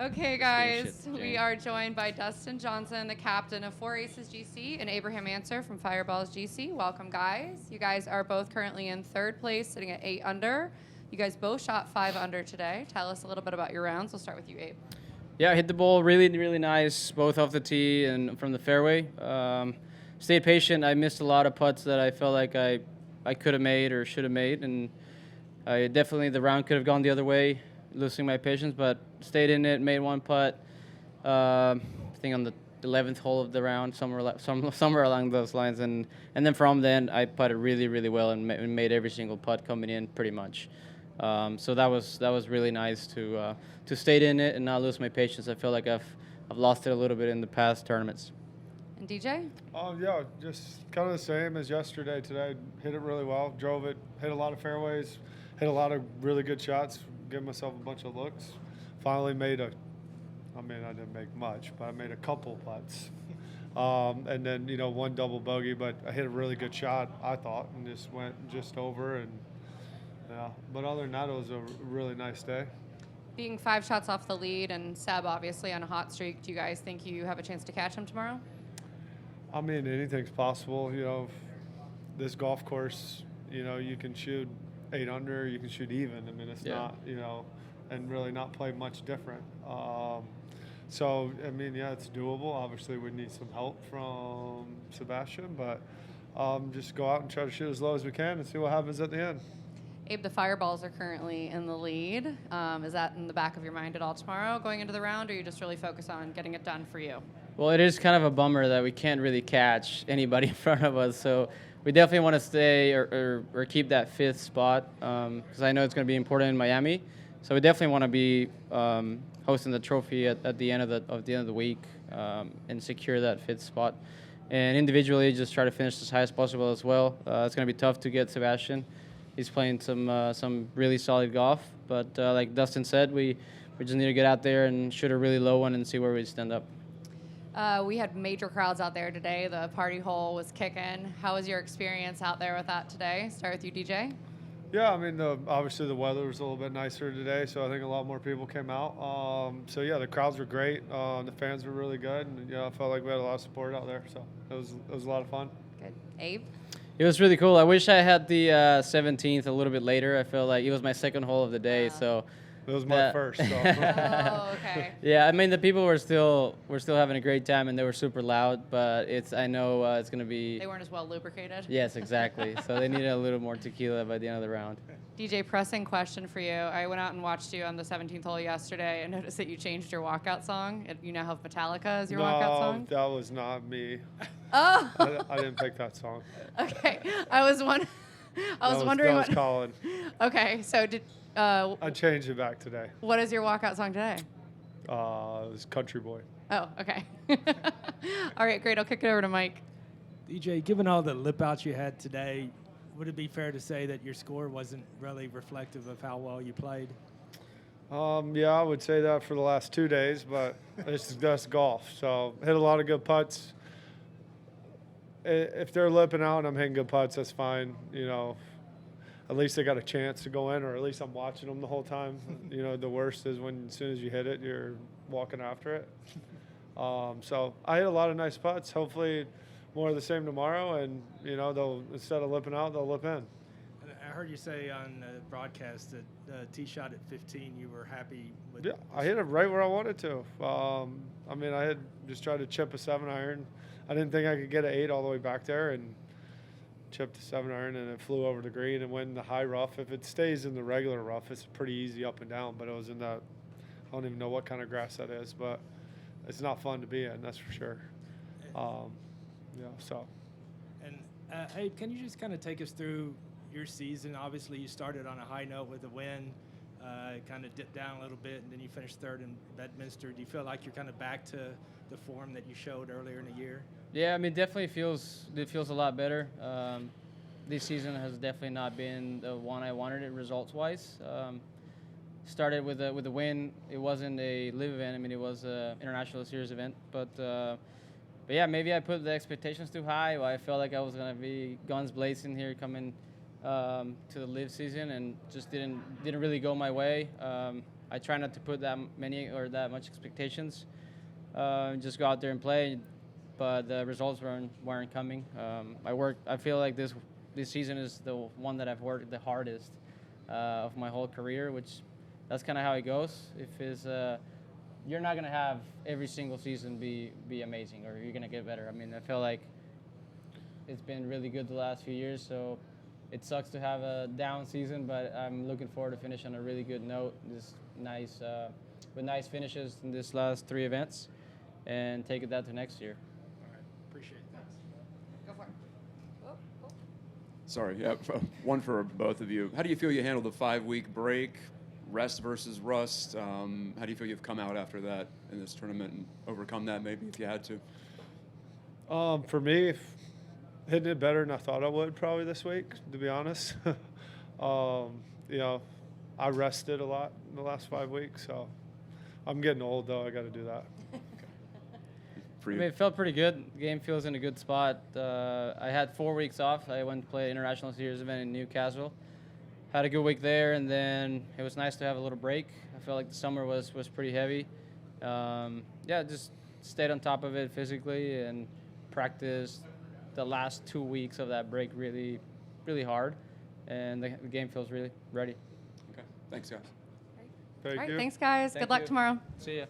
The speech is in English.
Okay, guys, we are joined by Dustin Johnson, the captain of Four Aces GC, and Abraham Ancer from Fireballs GC. Welcome, guys. You guys are both currently in third place, sitting at 8 under. You guys both shot 5 under today. Tell us a little bit about your rounds. We'll start with you, Abe. Yeah, I hit the ball really, really nice, both off the tee and from the fairway. Stayed patient. I missed a lot of putts that I felt like I could have made or should have made, and the round could have gone the other way, losing my patience, but stayed in it, made one putt. I think on the 11th hole of the round, somewhere along those lines, and then from then I putted really, really well and made every single putt coming in pretty much. So that was really nice to stay in it and not lose my patience. I feel like I've lost it a little bit in the past tournaments. And DJ? Yeah, just kind of the same as yesterday. Today, hit it really well, drove it, hit a lot of fairways, hit a lot of really good shots, gave myself a bunch of looks. Finally made I didn't make much, but I made a couple putts. And then, one double bogey, but I hit a really good shot, I thought, and just went just over. And yeah, but other than that, it was a really nice day. Being 5 shots off the lead and Seb obviously on a hot streak, do you guys think you have a chance to catch him tomorrow? I mean, anything's possible. This golf course, you can shoot 8 under, you can shoot even. I mean, it's not, and really not play much different. So, I mean, yeah, it's doable. Obviously, we need some help from Sebastian, but just go out and try to shoot as low as we can and see what happens at the end. Abe, the Fireballs are currently in the lead. Is that in the back of your mind at all tomorrow going into the round, or you just really focus on getting it done for you? Well, it is kind of a bummer that we can't really catch anybody in front of us, so we definitely want to stay or keep that 5th spot because I know it's going to be important in Miami. So we definitely want to be hosting the trophy at the end of the week and secure that 5th spot. And individually, just try to finish as high as possible as well. It's going to be tough to get Sebastian. He's playing some really solid golf, but like Dustin said, we just need to get out there and shoot a really low one and see where we stand up. We had major crowds out there today. The party hole was kicking. How was your experience out there with that today? Start with you, DJ. Yeah, I mean, obviously the weather was a little bit nicer today, so I think a lot more people came out. So yeah, the crowds were great. The fans were really good, and I felt like we had a lot of support out there. So it was a lot of fun. Good. Abe? It was really cool. I wish I had the 17th a little bit later. I feel like it was my second hole of the day, so. It was my first. So. Oh, okay. Yeah, I mean the people were still having a great time and they were super loud, but I know it's gonna be. They weren't as well lubricated. Yes, exactly. So they needed a little more tequila by the end of the round. DJ, pressing question for you. I went out and watched you on the 17th hole yesterday and noticed that you changed your walkout song. You now have Metallica as your walkout song? No, that was not me. Oh. I didn't pick that song. Okay. I was wondering. That was Colin. Okay, so did. I changed it back today. What is your walkout song today? It was Country Boy. Oh, okay. All right, great. I'll kick it over to Mike. DJ, given all the lip outs you had today, would it be fair to say that your score wasn't really reflective of how well you played? Yeah, I would say that for the last 2 days, but that's golf. So hit a lot of good putts. If they're lipping out and I'm hitting good putts, that's fine. At least they got a chance to go in, or at least I'm watching them the whole time. The worst is when as soon as you hit it, you're walking after it. So I hit a lot of nice putts. Hopefully more of the same tomorrow, and, they'll, instead of lipping out, they'll lip in. I heard you say on the broadcast that the tee shot at 15, you were happy with. Yeah, I hit it right where I wanted to. I had just tried to chip a 7-iron. I didn't think I could get an 8 all the way back there, and chipped a 7-iron, and it flew over the green and went in the high rough. If it stays in the regular rough, it's pretty easy up and down, but it was in that, I don't even know what kind of grass that is, but it's not fun to be in, that's for sure. So. And Abe, can you just kind of take us through your season? Obviously, you started on a high note with a win, kind of dipped down a little bit, and then you finished 3rd in Bedminster. Do you feel like you're kind of back to the form that you showed earlier in the year? Yeah, I mean, definitely feels a lot better. This season has definitely not been the one I wanted it results-wise. Started with a win. It wasn't a LIV event. I mean, it was an international series event. But yeah, maybe I put the expectations too high. I felt like I was gonna be guns blazing here coming to the LIV season, and just didn't really go my way. I try not to put that many or that much expectations. Just go out there and play, but the results weren't coming. I feel like this season is the one that I've worked the hardest of my whole career, which that's kind of how it goes. You're not gonna have every single season be amazing, or you're gonna get better. I mean, I feel like it's been really good the last few years, so it sucks to have a down season, but I'm looking forward to finish on a really good note. With nice finishes in this last 3 events, and take that to next year. All right, appreciate it. Thanks. Go for it. Oh. Sorry, yeah, one for both of you. How do you feel you handled the 5-week break, rest versus rust? How do you feel you've come out after that in this tournament and overcome that maybe if you had to? For me, hitting it better than I thought I would probably this week, to be honest. You know, I rested a lot in the last 5 weeks, so I'm getting old though. I got to do that. For I you? mean, it felt pretty good. The game feels in a good spot. I had 4 weeks off. I went to play an international series event in Newcastle. Had a good week there, and then it was nice to have a little break. I felt like the summer was pretty heavy. Just stayed on top of it physically and practiced the last 2 weeks of that break really, really hard. And the game feels really ready. Okay, thanks guys. Thank All right, you. thanks, guys. Thank Good luck you. tomorrow. See ya.